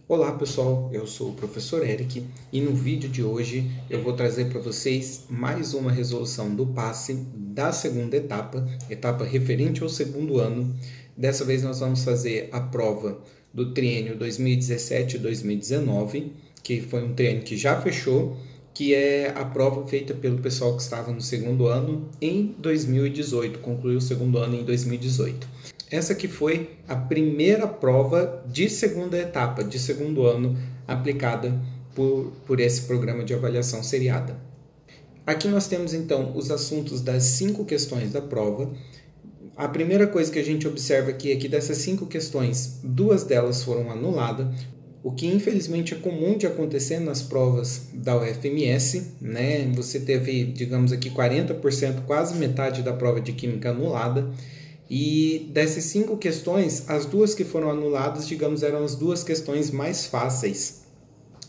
Olá pessoal, eu sou o professor Eric e no vídeo de hoje eu vou trazer para vocês mais uma resolução do passe da segunda etapa, etapa referente ao segundo ano. Dessa vez nós vamos fazer a prova do triênio 2017-2019, que foi um triênio que já fechou, que é a prova feita pelo pessoal que estava no segundo ano em 2018, concluiu o segundo ano em 2018. Essa que foi a primeira prova de segunda etapa, de segundo ano, aplicada por esse programa de avaliação seriada. Aqui nós temos então os assuntos das 5 questões da prova. A primeira coisa que a gente observa aqui é que dessas 5 questões, 2 delas foram anuladas, o que infelizmente é comum de acontecer nas provas da UFMS, né? Você teve, digamos aqui, 40%, quase metade da prova de Química anulada. E dessas 5 questões, as 2 que foram anuladas, digamos, eram as 2 questões mais fáceis.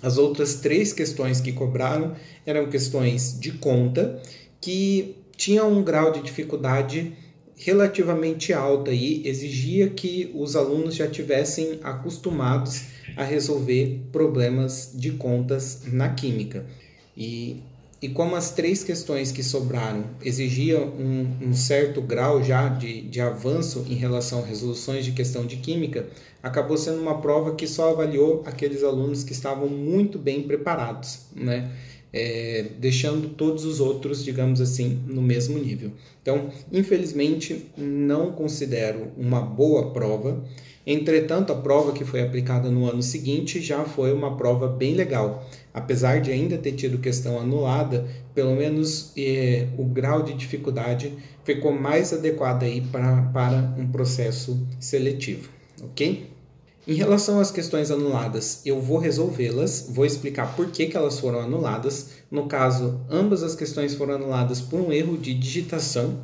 As outras 3 questões que cobraram eram questões de conta, que tinham um grau de dificuldade relativamente alto e exigia que os alunos já tivessem acostumados a resolver problemas de contas na química. E como as 3 questões que sobraram exigiam um certo grau já de avanço em relação a resoluções de questão de química, acabou sendo uma prova que só avaliou aqueles alunos que estavam muito bem preparados, né? Deixando todos os outros, digamos assim, no mesmo nível. Então, infelizmente, não considero uma boa prova. Entretanto, a prova que foi aplicada no ano seguinte já foi uma prova bem legal. Apesar de ainda ter tido questão anulada, pelo menos o grau de dificuldade ficou mais adequado aí para um processo seletivo, ok? Em relação às questões anuladas, eu vou resolvê-las, vou explicar por que elas foram anuladas. No caso, ambas as questões foram anuladas por um erro de digitação,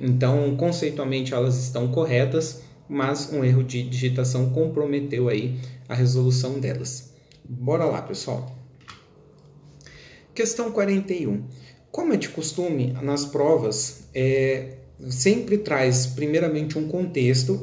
então conceitualmente elas estão corretas, mas um erro de digitação comprometeu aí a resolução delas. Bora lá, pessoal. Questão 41. Como é de costume, nas provas, sempre traz primeiramente um contexto,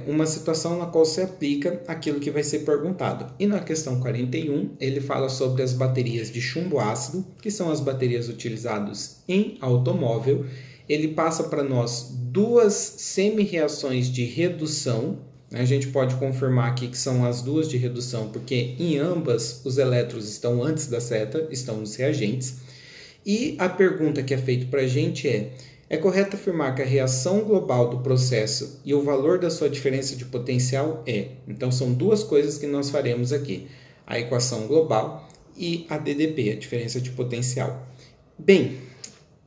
uma situação na qual se aplica aquilo que vai ser perguntado. E na questão 41, ele fala sobre as baterias de chumbo ácido, que são as baterias utilizadas em automóvel. Ele passa para nós 2 semi-reações de redução. A gente pode confirmar aqui que são as 2 de redução, porque em ambas os elétrons estão antes da seta, estão nos reagentes. E a pergunta que é feita para a gente é correto afirmar que a reação global do processo e o valor da sua diferença de potencial é? Então, são 2 coisas que nós faremos aqui. A equação global e a DDP, a diferença de potencial. Bem,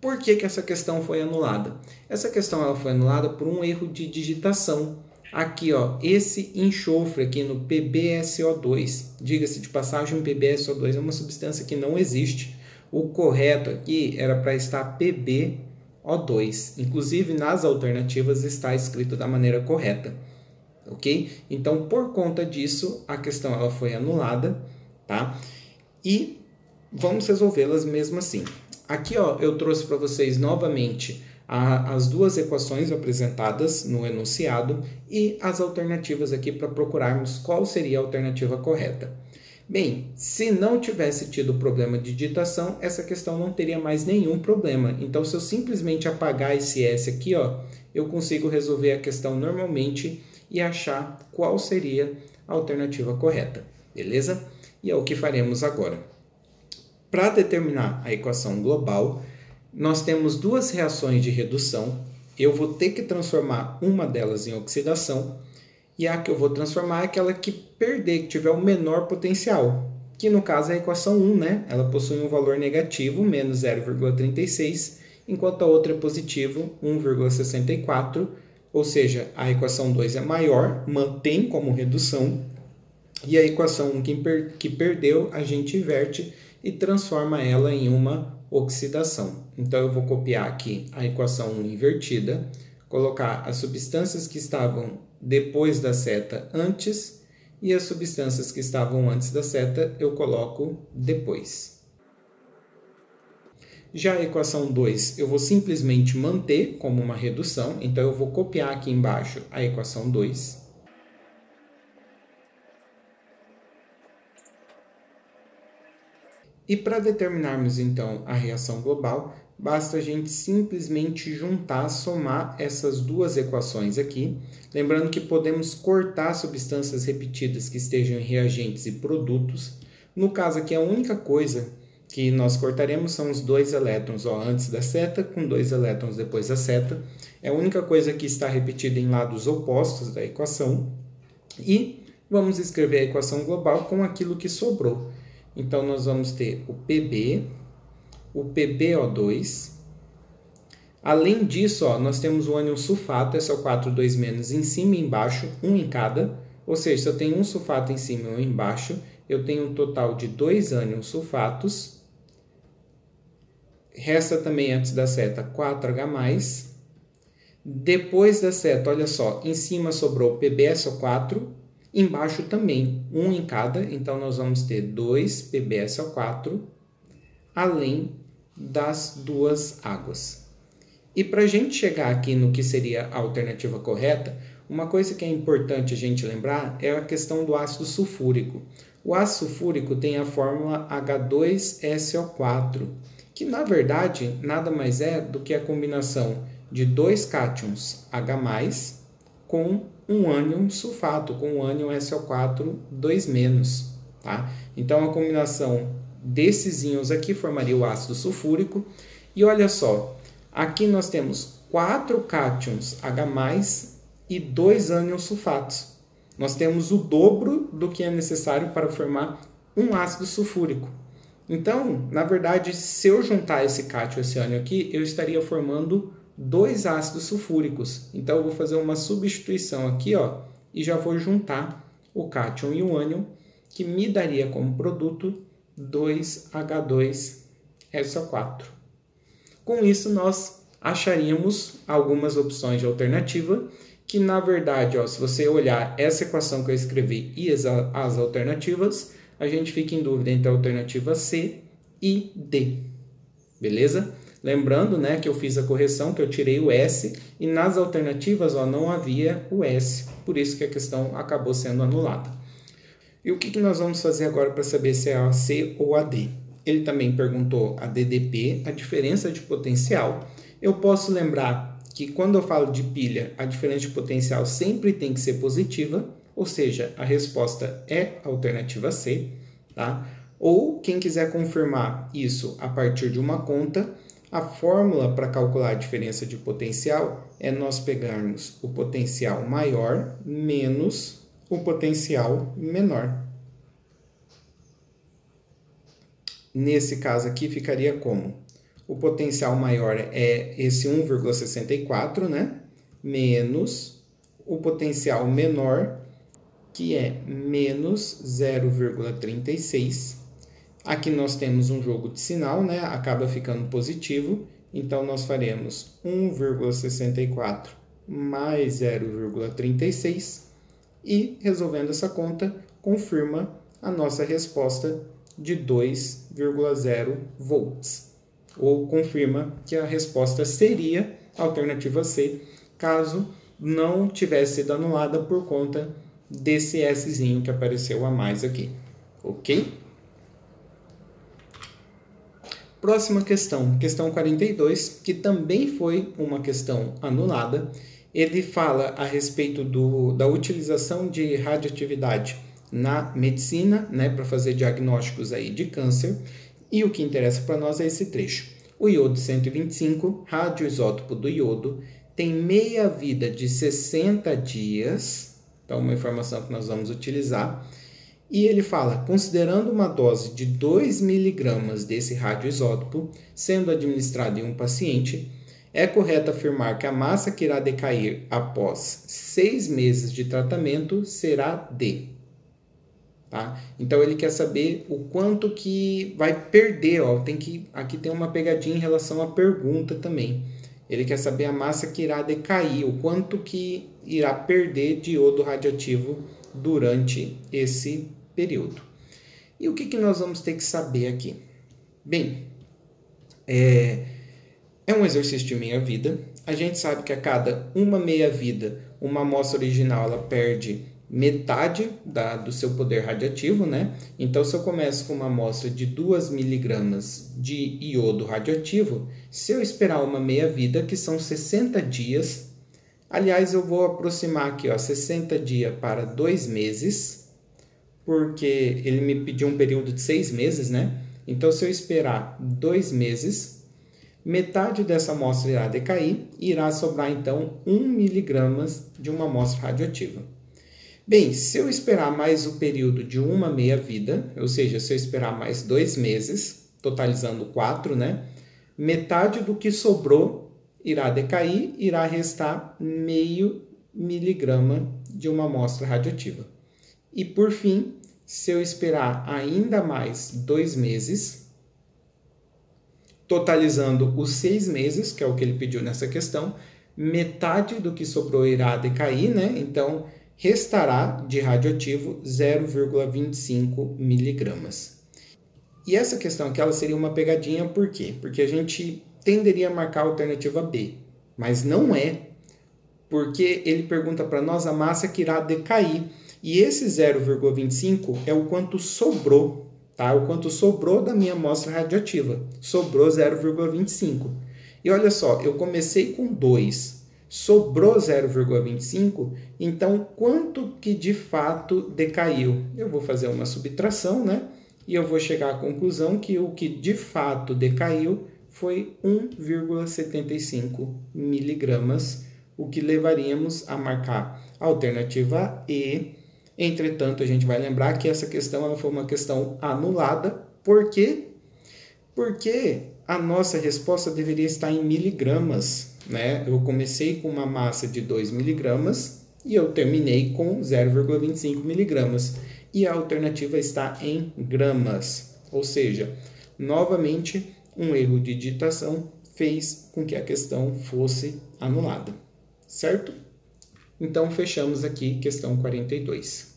por que essa questão foi anulada? Essa questão ela foi anulada por um erro de digitação. Aqui, ó, esse enxofre aqui no PbSO2, diga-se de passagem, o PbSO2 é uma substância que não existe. O correto aqui era para estar PbO2. Inclusive, nas alternativas está escrito da maneira correta, ok? Então, por conta disso, a questão ela foi anulada, tá? E vamos resolvê-las mesmo assim. Aqui, ó, eu trouxe para vocês novamente as 2 equações apresentadas no enunciado e as alternativas aqui para procurarmos qual seria a alternativa correta. Bem, se não tivesse tido problema de digitação, essa questão não teria mais nenhum problema. Então, se eu simplesmente apagar esse S aqui, ó, eu consigo resolver a questão normalmente e achar qual seria a alternativa correta, beleza? E é o que faremos agora. Para determinar a equação global, nós temos 2 reações de redução. Eu vou ter que transformar uma delas em oxidação. E a que eu vou transformar é aquela que perder, que tiver o menor potencial. Que no caso é a equação 1, né? Ela possui um valor negativo, menos 0,36, enquanto a outra é positivo, 1,64. Ou seja, a equação 2 é maior, mantém como redução. E a equação 1 que perdeu, a gente inverte e transforma ela em uma oxidação. Então, eu vou copiar aqui a equação 1 invertida, colocar as substâncias que estavam depois da seta antes e as substâncias que estavam antes da seta eu coloco depois. Já a equação 2 eu vou simplesmente manter como uma redução, então eu vou copiar aqui embaixo a equação 2. E para determinarmos então a reação global, basta a gente simplesmente juntar, somar essas duas equações aqui. Lembrando que podemos cortar substâncias repetidas que estejam em reagentes e produtos. No caso aqui, a única coisa que nós cortaremos são os 2 elétrons antes da seta, com 2 elétrons depois da seta. É a única coisa que está repetida em lados opostos da equação. E vamos escrever a equação global com aquilo que sobrou. Então, nós vamos ter o Pb, o PbO2. Além disso, nós temos o ânion sulfato, SO4 2- em cima e embaixo, um em cada. Ou seja, se eu tenho um sulfato em cima e um embaixo, eu tenho um total de 2 ânions sulfatos. Resta também, antes da seta, 4H+. Depois da seta, olha só, em cima sobrou PbSO4. Embaixo também, um em cada, então nós vamos ter 2 PbSO4, além das 2 águas. E para a gente chegar aqui no que seria a alternativa correta, uma coisa que é importante a gente lembrar é a questão do ácido sulfúrico. O ácido sulfúrico tem a fórmula H2SO4, que na verdade nada mais é do que a combinação de 2 cátions H+, com um ânion sulfato, com um ânion SO4 2-. Tá? Então, a combinação desses íons aqui formaria o ácido sulfúrico. E olha só, aqui nós temos 4 cátions H+, e 2 ânions sulfatos. Nós temos o dobro do que é necessário para formar um ácido sulfúrico. Então, na verdade, se eu juntar esse cátion e esse ânion aqui, eu estaria formando 2 ácidos sulfúricos. Então, eu vou fazer uma substituição aqui, e já vou juntar o cátion e o ânion, que me daria como produto 2H2SO4. Com isso, nós acharíamos algumas opções de alternativa, que na verdade, se você olhar essa equação que eu escrevi e as alternativas, a gente fica em dúvida entre a alternativa C e D. Beleza? Lembrando, que eu fiz a correção, que eu tirei o S, e nas alternativas não havia o S, por isso que a questão acabou sendo anulada. E o que nós vamos fazer agora para saber se é a C ou a D? Ele também perguntou a DDP, a diferença de potencial. Eu posso lembrar que quando eu falo de pilha, a diferença de potencial sempre tem que ser positiva, ou seja, a resposta é a alternativa C, tá? Ou quem quiser confirmar isso a partir de uma conta, a fórmula para calcular a diferença de potencial é nós pegarmos o potencial maior menos o potencial menor. Nesse caso aqui ficaria como? O potencial maior é esse 1,64, menos o potencial menor, que é menos 0,36. Aqui nós temos um jogo de sinal, acaba ficando positivo, então nós faremos 1,64 mais 0,36 e, resolvendo essa conta, confirma a nossa resposta de 2,0 volts. Ou confirma que a resposta seria a alternativa C, caso não tivesse sido anulada por conta desse Szinho que apareceu a mais aqui. Ok? Próxima questão, questão 42, que também foi uma questão anulada. Ele fala a respeito da utilização de radioatividade na medicina, para fazer diagnósticos aí de câncer. E o que interessa para nós é esse trecho. O iodo 125, radioisótopo do iodo, tem meia-vida de 60 dias. Então, uma informação que nós vamos utilizar. E ele fala, considerando uma dose de 2 mg desse radioisótopo, sendo administrado em um paciente, é correto afirmar que a massa que irá decair após 6 meses de tratamento será D. Tá? Então, ele quer saber o quanto que vai perder. Aqui tem uma pegadinha em relação à pergunta também. Ele quer saber a massa que irá decair, o quanto que irá perder de iodo radioativo durante esse período. E o que nós vamos ter que saber aqui? Bem, é um exercício de meia-vida. A gente sabe que a cada uma meia-vida, uma amostra original ela perde metade do seu poder radioativo, né? Então, se eu começo com uma amostra de 2 miligramas de iodo radioativo, se eu esperar uma meia-vida, que são 60 dias, aliás, eu vou aproximar aqui, ó, 60 dias para 2 meses, porque ele me pediu um período de 6 meses, né? Então, se eu esperar 2 meses, metade dessa amostra irá decair e irá sobrar, então, 1 miligramas de uma amostra radioativa. Bem, se eu esperar mais o período de uma meia-vida, ou seja, se eu esperar mais 2 meses, totalizando 4, né? Metade do que sobrou irá decair, irá restar meio miligrama de uma amostra radioativa. E por fim, se eu esperar ainda mais 2 meses, totalizando os 6 meses, que é o que ele pediu nessa questão, metade do que sobrou irá decair, né? Então, restará de radioativo 0,25 miligramas. E essa questão aqui ela seria uma pegadinha, por quê? Porque a gente tenderia a marcar a alternativa B, mas não é, porque ele pergunta para nós a massa que irá decair, e esse 0,25 é o quanto sobrou, tá? O quanto sobrou da minha amostra radioativa, sobrou 0,25. E olha só, eu comecei com 2, sobrou 0,25, então quanto que de fato decaiu? Eu vou fazer uma subtração, né? E eu vou chegar à conclusão que o que de fato decaiu foi 1,75 miligramas, o que levaríamos a marcar a alternativa E. Entretanto, a gente vai lembrar que essa questão ela foi uma questão anulada. Por quê? Porque a nossa resposta deveria estar em miligramas, né? Eu comecei com uma massa de 2 miligramas e eu terminei com 0,25 miligramas. E a alternativa está em gramas. Ou seja, novamente, um erro de digitação fez com que a questão fosse anulada. Certo? Então, fechamos aqui questão 42.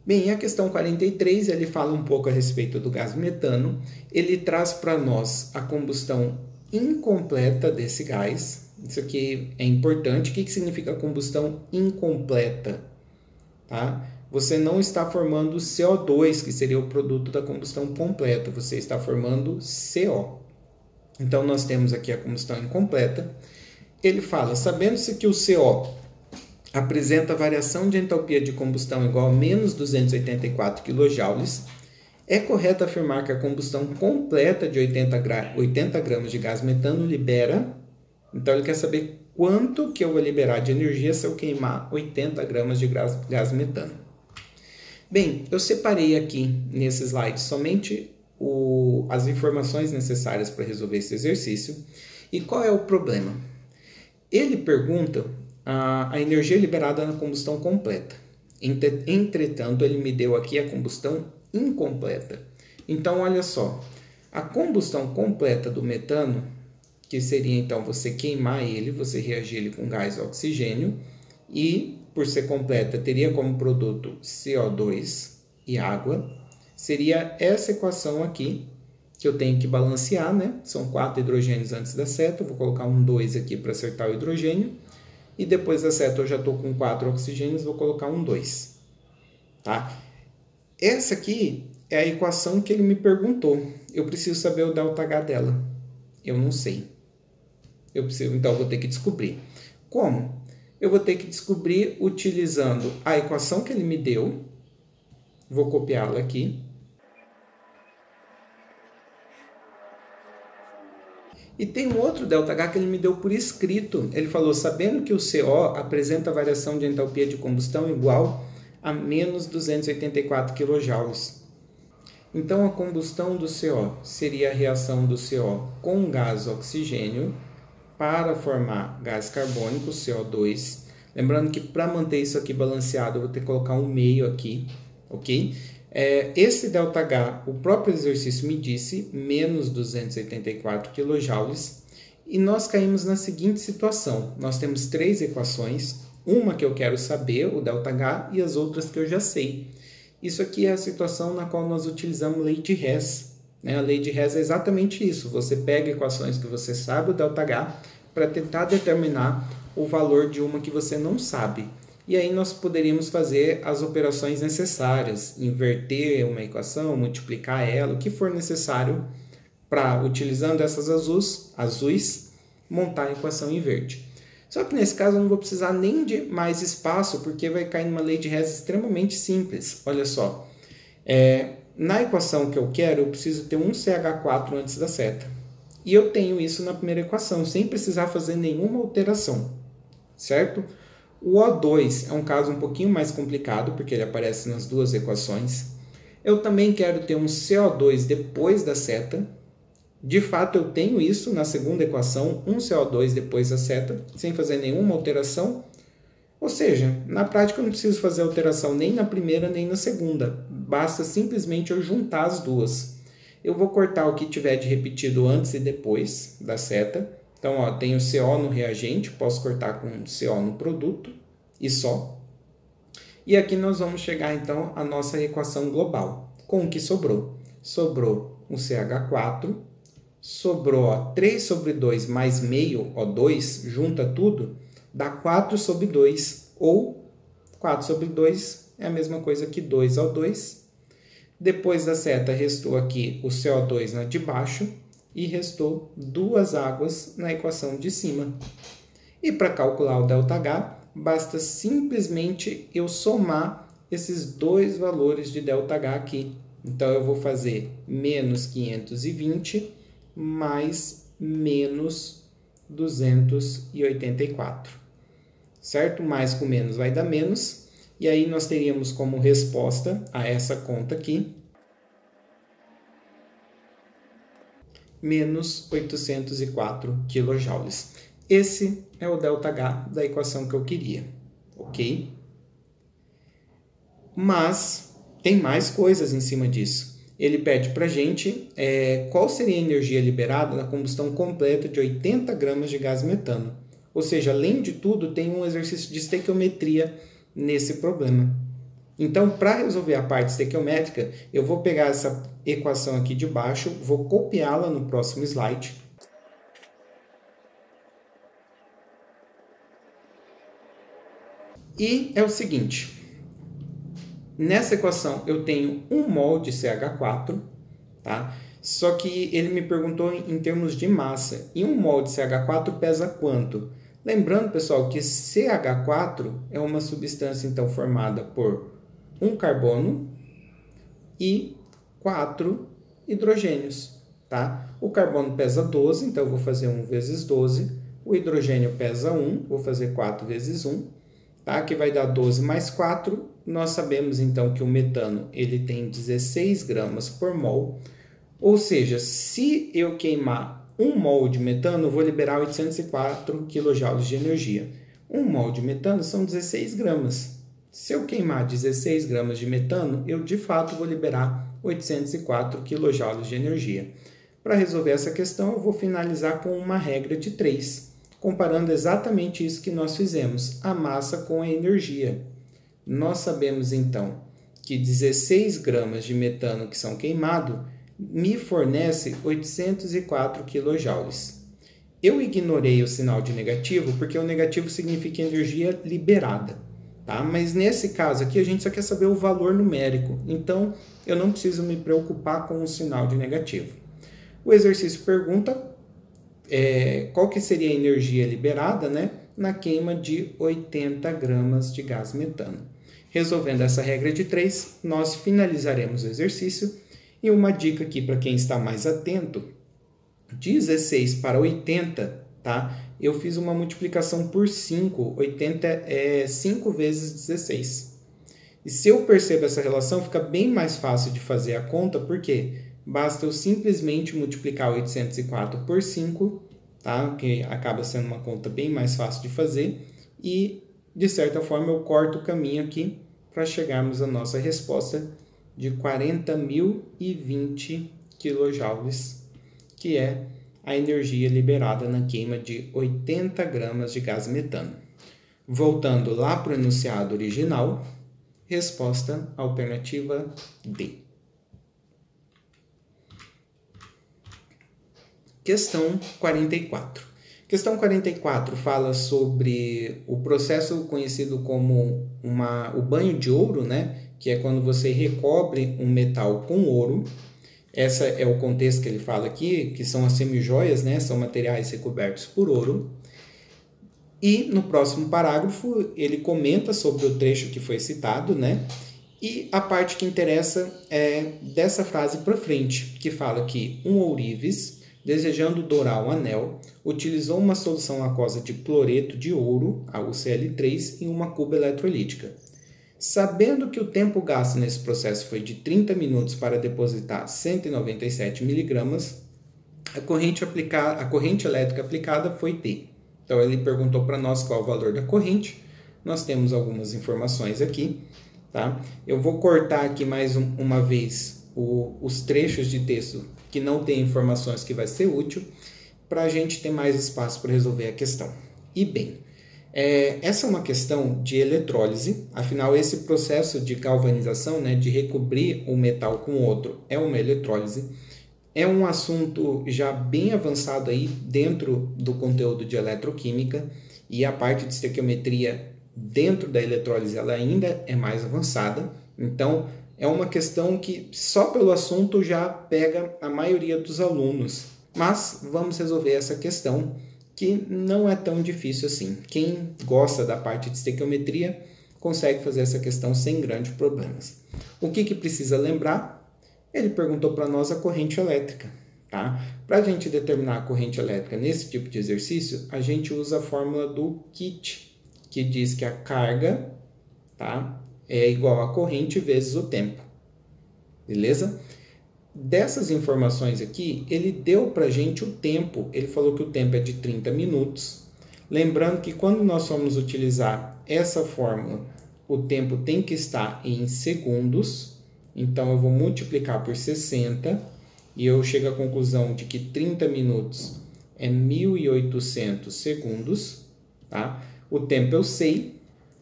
Bem, a questão 43, ele fala um pouco a respeito do gás metano. Ele traz para nós a combustão incompleta desse gás. Isso aqui é importante. O que significa combustão incompleta? Tá? Você não está formando CO2, que seria o produto da combustão completa. Você está formando CO. Então, nós temos aqui a combustão incompleta. Ele fala, sabendo-se que o CO apresenta variação de entalpia de combustão igual a menos 284 kJ, é correto afirmar que a combustão completa de 80 gramas de gás metano libera. Então, ele quer saber quanto que eu vou liberar de energia se eu queimar 80 gramas de gás metano. Bem, eu separei aqui nesse slide somente as informações necessárias para resolver esse exercício. E qual é o problema? Ele pergunta a energia liberada na combustão completa. Entretanto, ele me deu aqui a combustão incompleta. Então, olha só, a combustão completa do metano, que seria então você queimar ele, você reagir ele com gás oxigênio, e por ser completa teria como produto CO2 e água, seria essa equação aqui, que eu tenho que balancear, né? São 4 hidrogênios antes da seta, eu vou colocar um 2 aqui para acertar o hidrogênio, e depois da seta eu já estou com 4 oxigênios, vou colocar um 2. Tá? Essa aqui é a equação que ele me perguntou. Eu preciso saber o ΔH dela. Eu não sei. Então eu vou ter que descobrir. Como? Eu vou ter que descobrir utilizando a equação que ele me deu. Vou copiá-la aqui. E tem um outro ΔH que ele me deu por escrito. Ele falou, sabendo que o CO apresenta variação de entalpia de combustão igual a menos 284 kJ. Então, a combustão do CO seria a reação do CO com gás oxigênio para formar gás carbônico, CO2. Lembrando que para manter isso aqui balanceado, eu vou ter que colocar um meio aqui, ok? Esse ΔH, o próprio exercício me disse, menos 284 kJ, e nós caímos na seguinte situação. Nós temos 3 equações, uma que eu quero saber, o ΔH, e as outras que eu já sei. Isso aqui é a situação na qual nós utilizamos lei de Hess. A lei de Hess é exatamente isso, você pega equações que você sabe, o ΔH, para tentar determinar o valor de uma que você não sabe. e aí nós poderíamos fazer as operações necessárias, inverter uma equação, multiplicar ela, o que for necessário para, utilizando essas azuis, montar a equação em verde. Só que nesse caso eu não vou precisar nem de mais espaço, porque vai cair numa lei de Hess extremamente simples. Olha só, na equação que eu quero, eu preciso ter um CH4 antes da seta. E eu tenho isso na primeira equação, sem precisar fazer nenhuma alteração, certo? O O2 é um caso um pouquinho mais complicado, porque ele aparece nas duas equações. Eu também quero ter um CO2 depois da seta. De fato, eu tenho isso na segunda equação, um CO2 depois da seta, sem fazer nenhuma alteração. Ou seja, na prática eu não preciso fazer alteração nem na primeira nem na segunda. Basta simplesmente eu juntar as duas. Eu vou cortar o que tiver de repetido antes e depois da seta. Então, ó, tenho CO no reagente, posso cortar com CO no produto e só. E aqui nós vamos chegar, então, à nossa equação global. Com o que sobrou? Sobrou um CH4, sobrou ó, 3 sobre 2 mais meio O2, junta tudo, dá 4 sobre 2, ou 4 sobre 2 é a mesma coisa que 2O2. Depois da seta, restou aqui o CO2 na de baixo, e restou duas águas na equação de cima. E para calcular o ΔH, basta simplesmente eu somar esses dois valores de ΔH aqui. Então, eu vou fazer menos 520 mais menos 284. Certo? Mais com menos vai dar menos. E aí, nós teríamos como resposta a essa conta aqui, menos 804 kJ. Esse é o ΔH da equação que eu queria, ok? Mas tem mais coisas em cima disso. Ele pede para a gente qual seria a energia liberada na combustão completa de 80 gramas de gás metano. Ou seja, além de tudo, tem um exercício de estequiometria nesse problema. Então, para resolver a parte estequiométrica, eu vou pegar essa equação aqui de baixo, vou copiá-la no próximo slide. E é o seguinte, nessa equação eu tenho 1 mol de CH4, tá? Só que ele me perguntou em termos de massa. E 1 mol de CH4 pesa quanto? Lembrando, pessoal, que CH4 é uma substância então formada por um carbono e 4 hidrogênios, tá? O carbono pesa 12, então eu vou fazer 1 vezes 12. O hidrogênio pesa 1, vou fazer 4 vezes 1, tá? Que vai dar 12 mais 4. Nós sabemos então que o metano ele tem 16 gramas por mol. Ou seja, se eu queimar 1 mol de metano, eu vou liberar 804 kJ de energia. 1 mol de metano são 16 gramas. Se eu queimar 16 gramas de metano, eu de fato vou liberar 804 kJ de energia. Para resolver essa questão, eu vou finalizar com uma regra de 3, comparando exatamente isso que nós fizemos, a massa com a energia. Nós sabemos então que 16 gramas de metano que são queimados me fornece 804 kJ. Eu ignorei o sinal de negativo porque o negativo significa energia liberada. Tá? Mas nesse caso aqui a gente só quer saber o valor numérico, então eu não preciso me preocupar com o sinal de negativo. O exercício pergunta qual que seria a energia liberada, né, na queima de 80 gramas de gás metano. Resolvendo essa regra de 3, nós finalizaremos o exercício. E uma dica aqui para quem está mais atento, 16 para 80, tá? Eu fiz uma multiplicação por 5, 80 é 5 vezes 16. E se eu percebo essa relação, fica bem mais fácil de fazer a conta, porque basta eu simplesmente multiplicar 804 por 5, tá? Que acaba sendo uma conta bem mais fácil de fazer, e de certa forma eu corto o caminho aqui para chegarmos à nossa resposta de 40.020 kJ, que é a energia liberada na queima de 80 gramas de gás metano. Voltando lá para o enunciado original, resposta alternativa D. Questão 44. Questão 44 fala sobre o processo conhecido como o banho de ouro, né? Que é quando você recobre um metal com ouro. Esse é o contexto que ele fala aqui, que são as semijoias, né? São materiais recobertos por ouro. E no próximo parágrafo ele comenta sobre o trecho que foi citado, né? E a parte que interessa é dessa frase para frente, que fala que um ourives, desejando dourar o anel, utilizou uma solução aquosa de cloreto de ouro, a UCl3, em uma cuba eletrolítica. Sabendo que o tempo gasto nesse processo foi de 30 minutos para depositar 197 miligramas, a corrente elétrica aplicada foi T. Então ele perguntou para nós qual o valor da corrente. Nós temos algumas informações aqui. Tá? Eu vou cortar aqui mais uma vez os trechos de texto que não tem informações que vai ser útil, para a gente ter mais espaço para resolver a questão. E bem, essa é uma questão de eletrólise, afinal esse processo de galvanização, né, de recobrir um metal com outro, é uma eletrólise. É um assunto já bem avançado aí dentro do conteúdo de eletroquímica, e a parte de estequiometria dentro da eletrólise ela ainda é mais avançada. Então é uma questão que só pelo assunto já pega a maioria dos alunos. Mas vamos resolver essa questão que não é tão difícil assim. Quem gosta da parte de estequiometria consegue fazer essa questão sem grandes problemas. O que precisa lembrar? Ele perguntou para nós a corrente elétrica. Tá? Para a gente determinar a corrente elétrica nesse tipo de exercício, a gente usa a fórmula do Kitt, que diz que a carga, tá, é igual a corrente vezes o tempo. Beleza? Dessas informações aqui, ele deu para a gente o tempo. Ele falou que o tempo é de 30 minutos. Lembrando que quando nós formos utilizar essa fórmula, o tempo tem que estar em segundos. Então, eu vou multiplicar por 60 e eu chego à conclusão de que 30 minutos é 1.800 segundos. Tá? O tempo eu sei,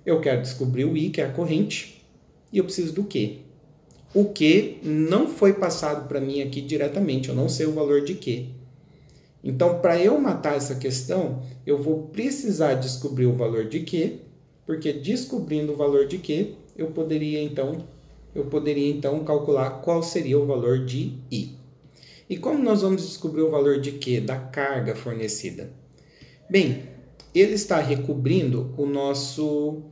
eu quero descobrir o I, que é a corrente, e eu preciso do Q. O Q não foi passado para mim aqui diretamente, eu não sei o valor de Q. Então, para eu matar essa questão, eu vou precisar descobrir o valor de Q, porque descobrindo o valor de Q, eu poderia então calcular qual seria o valor de I. E como nós vamos descobrir o valor de Q da carga fornecida? Bem, ele está recobrindo o nosso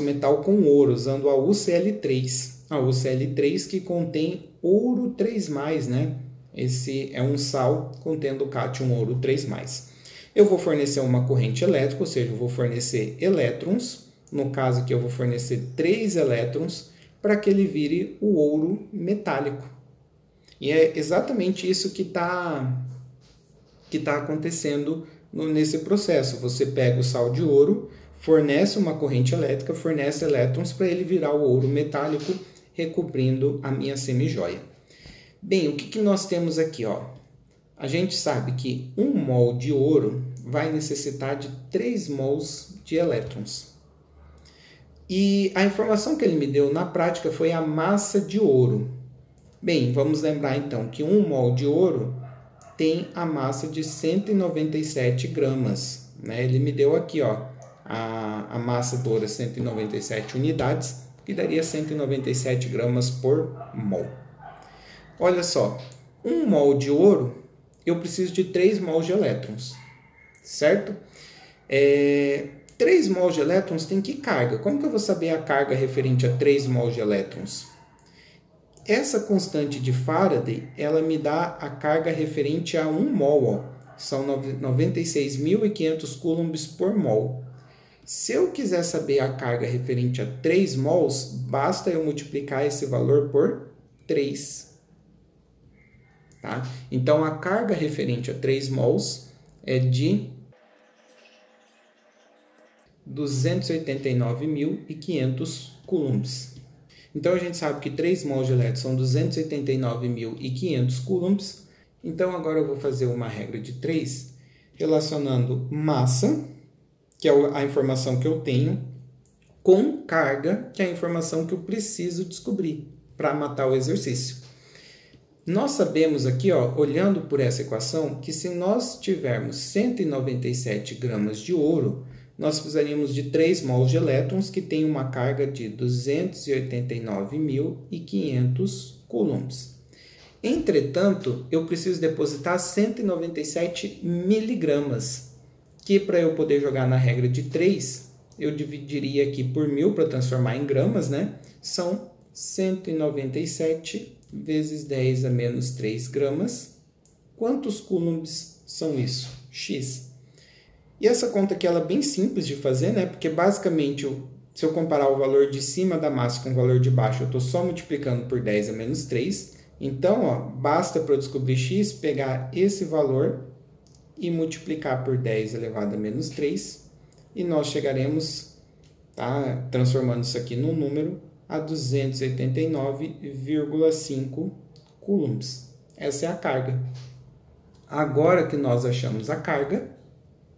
metal com ouro, usando a UCl3. A UCl3 que contém ouro 3+, né? Esse é um sal contendo o cátion ouro 3+. Eu vou fornecer uma corrente elétrica, ou seja, eu vou fornecer elétrons. No caso aqui eu vou fornecer 3 elétrons para que ele vire o ouro metálico. E é exatamente isso que tá acontecendo nesse processo. Você pega o sal de ouro, fornece uma corrente elétrica, fornece elétrons para ele virar o ouro metálico, recobrindo a minha semijoia. Bem, o que nós temos aqui? Ó? A gente sabe que 1 mol de ouro vai necessitar de 3 mols de elétrons. E a informação que ele me deu na prática foi a massa de ouro. Bem, vamos lembrar então que 1 mol de ouro tem a massa de 197 gramas. Né? Ele me deu aqui ó, a massa do ouro é 197 unidades, que daria 197 gramas por mol. Olha só, 1 mol de ouro, eu preciso de 3 mols de elétrons, certo? 3 mols de elétrons tem que carga? Como que eu vou saber a carga referente a 3 mols de elétrons? Essa constante de Faraday, ela me dá a carga referente a 1 mol, ó. São 96.500 coulombs por mol. Se eu quiser saber a carga referente a 3 mols, basta eu multiplicar esse valor por 3. Tá? Então, a carga referente a 3 mols é de 289.500 coulombs. Então, a gente sabe que 3 mols de elétron são 289.500 coulombs. Então, agora eu vou fazer uma regra de 3, relacionando massa, que é a informação que eu tenho, com carga, que é a informação que eu preciso descobrir para matar o exercício. Nós sabemos aqui, ó, olhando por essa equação, que se nós tivermos 197 gramas de ouro, nós precisaríamos de 3 mols de elétrons, que tem uma carga de 289.500 coulombs. Entretanto, eu preciso depositar 197 miligramas, que para eu poder jogar na regra de 3, eu dividiria aqui por 1000 para transformar em gramas, né? São 197 vezes 10 a menos 3 gramas. Quantos coulombs são isso? X. E essa conta aqui ela é bem simples de fazer, né? Porque basicamente, se eu comparar o valor de cima da massa com o valor de baixo, eu estou só multiplicando por 10 a menos 3. Então, ó, basta para eu descobrir x, pegar esse valor e multiplicar por 10 elevado a menos 3. E nós chegaremos, tá, transformando isso aqui num número, a 289,5 coulombs. Essa é a carga. Agora que nós achamos a carga,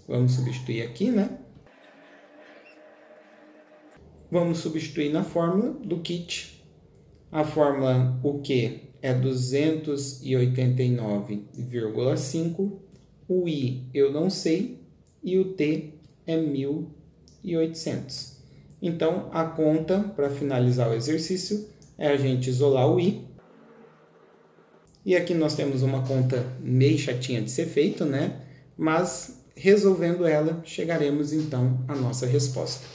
vamos substituir aqui, né? Vamos substituir na fórmula do kit. A fórmula, o Q é 289,5, o I eu não sei e o T é 1.800. Então, a conta, para finalizar o exercício, é a gente isolar o I. E aqui nós temos uma conta meio chatinha de ser feita, né? Mas, resolvendo ela, chegaremos então à nossa resposta,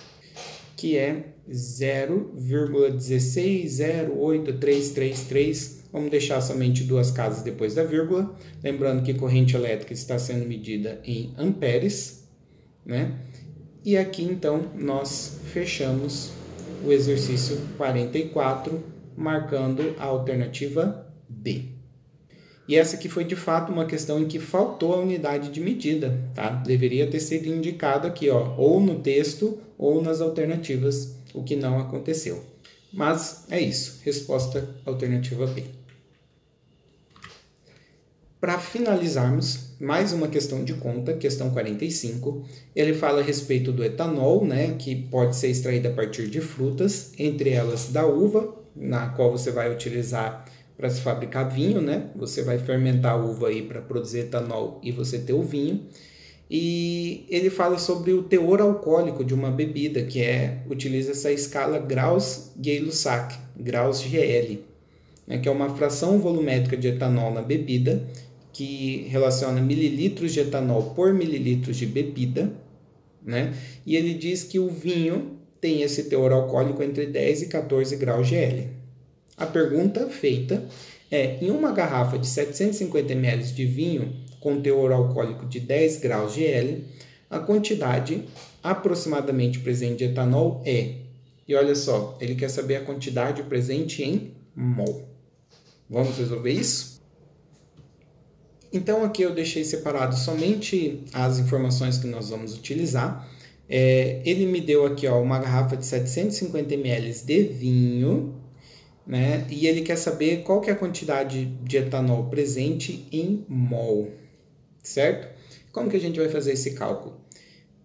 que é 0,1608333. Vamos deixar somente duas casas depois da vírgula. Lembrando que corrente elétrica está sendo medida em amperes, né? E aqui, então, nós fechamos o exercício 44, marcando a alternativa B. E essa aqui foi, de fato, uma questão em que faltou a unidade de medida, tá? Deveria ter sido indicado aqui, ó, ou no texto ou nas alternativas, o que não aconteceu. Mas é isso, resposta alternativa B. Para finalizarmos, mais uma questão de conta, questão 45. Ele fala a respeito do etanol, né, que pode ser extraído a partir de frutas, entre elas da uva, na qual você vai utilizar para se fabricar vinho, né? Você vai fermentar a uva aí para produzir etanol e você ter o vinho. E ele fala sobre o teor alcoólico de uma bebida, que utiliza essa escala Gauss-Gay-Lussac, Gauss-GL, né, que é uma fração volumétrica de etanol na bebida, que relaciona mililitros de etanol por mililitros de bebida, né? E ele diz que o vinho tem esse teor alcoólico entre 10 e 14 graus GL. A pergunta feita é, em uma garrafa de 750 ml de vinho com teor alcoólico de 10 graus GL, a quantidade aproximadamente presente de etanol é... E olha só, ele quer saber a quantidade presente em mol. Vamos resolver isso? Então, aqui eu deixei separado somente as informações que nós vamos utilizar. Ele me deu aqui, ó, uma garrafa de 750 ml de vinho, né? E ele quer saber qual que é a quantidade de etanol presente em mol, certo? Como que a gente vai fazer esse cálculo?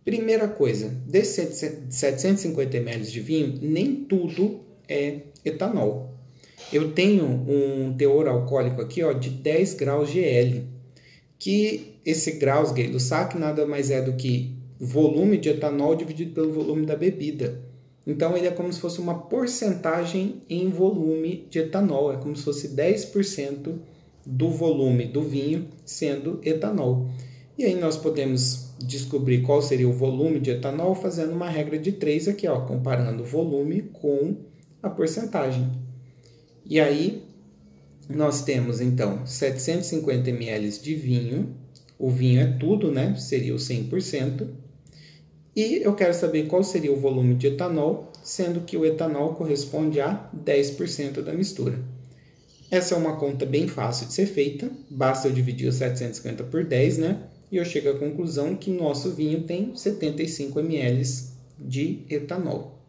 Primeira coisa, desses 750 ml de vinho, nem tudo é etanol. Eu tenho um teor alcoólico aqui, ó, de 10 graus GL, que esse graus Gay-Lussac nada mais é do que volume de etanol dividido pelo volume da bebida. Então, ele é como se fosse uma porcentagem em volume de etanol, é como se fosse 10% do volume do vinho sendo etanol. E aí nós podemos descobrir qual seria o volume de etanol fazendo uma regra de 3 aqui, ó, comparando o volume com a porcentagem. E aí, nós temos, então, 750 ml de vinho. O vinho é tudo, né? Seria o 100%. E eu quero saber qual seria o volume de etanol, sendo que o etanol corresponde a 10% da mistura. Essa é uma conta bem fácil de ser feita. Basta eu dividir os 750 por 10, né? E eu chego à conclusão que nosso vinho tem 75 ml de etanol.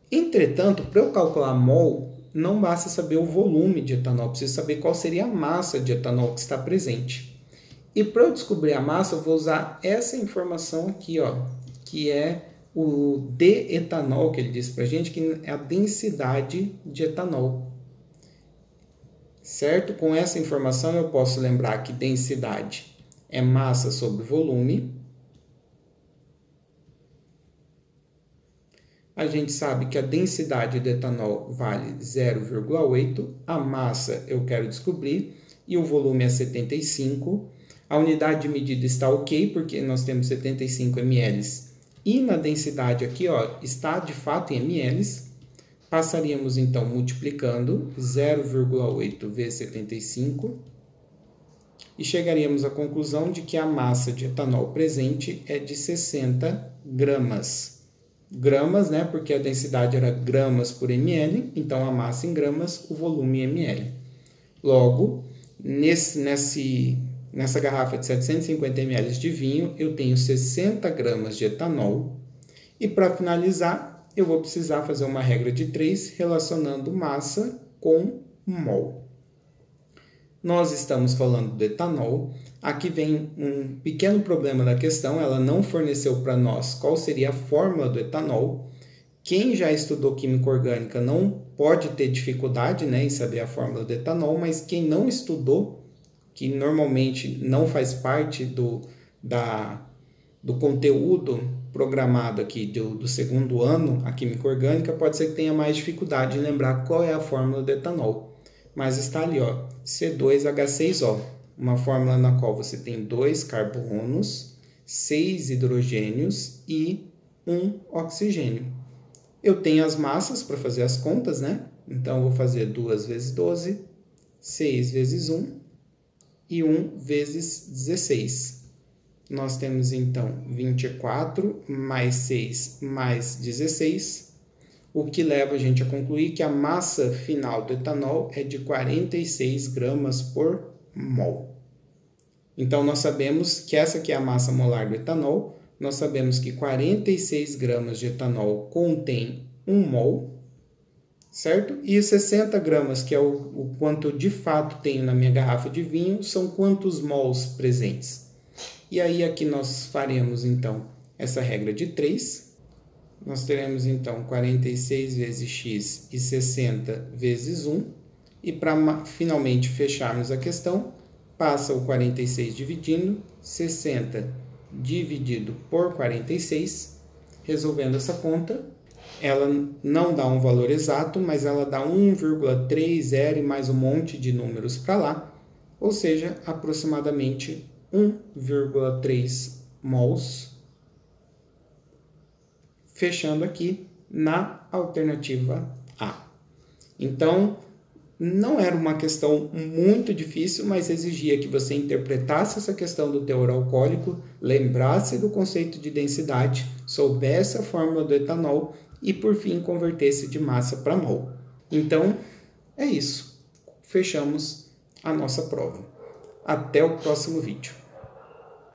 Entretanto, para eu calcular mol, não basta saber o volume de etanol, preciso saber qual seria a massa de etanol que está presente. E para eu descobrir a massa, eu vou usar essa informação aqui, ó, que é o D-etanol, que ele disse para a gente, que é a densidade de etanol. certo? Com essa informação eu posso lembrar que densidade é massa sobre volume. A gente sabe que a densidade do etanol vale 0,8, a massa eu quero descobrir e o volume é 75. A unidade de medida está ok, porque nós temos 75 ml. E na densidade aqui, ó, está de fato em ml. Passaríamos então multiplicando 0,8 vezes 75 e chegaríamos à conclusão de que a massa de etanol presente é de 60 gramas. Gramas, né? Porque a densidade era gramas por ml, então a massa em gramas, o volume em ml. Logo, nessa garrafa de 750 ml de vinho, eu tenho 60 gramas de etanol. E para finalizar, eu vou precisar fazer uma regra de 3 relacionando massa com mol. Nós estamos falando do etanol. Aqui vem um pequeno problema da questão, ela não forneceu para nós qual seria a fórmula do etanol. Quem já estudou química orgânica não pode ter dificuldade, né, em saber a fórmula do etanol, mas quem não estudou, que normalmente não faz parte do conteúdo programado aqui do segundo ano, a química orgânica, pode ser que tenha mais dificuldade em lembrar qual é a fórmula do etanol. Mas está ali, ó, C2H6O, uma fórmula na qual você tem 2 carbonos, 6 hidrogênios e 1 oxigênio. Eu tenho as massas para fazer as contas, né? Então, eu vou fazer 2 vezes 12, 6 vezes 1 e 1 vezes 16. Nós temos, então, 24 mais 6 mais 16, o que leva a gente a concluir que a massa final do etanol é de 46 gramas por mol. Então, nós sabemos que essa aqui é a massa molar do etanol, nós sabemos que 46 gramas de etanol contém 1 mol, certo? E 60 gramas, que é o quanto eu de fato tenho na minha garrafa de vinho, são quantos mols presentes? E aí aqui nós faremos então essa regra de 3. Nós teremos então 46 vezes x e 60 vezes 1. E para finalmente fecharmos a questão, passa o 46 dividindo, 60 dividido por 46. Resolvendo essa conta, ela não dá um valor exato, mas ela dá 1,30 e mais um monte de números para lá, ou seja, aproximadamente 1,3 mols, fechando aqui na alternativa A. Então, não era uma questão muito difícil, mas exigia que você interpretasse essa questão do teor alcoólico, lembrasse do conceito de densidade, soubesse a fórmula do etanol e, por fim, convertesse de massa para mol. Então, é isso. Fechamos a nossa prova. Até o próximo vídeo.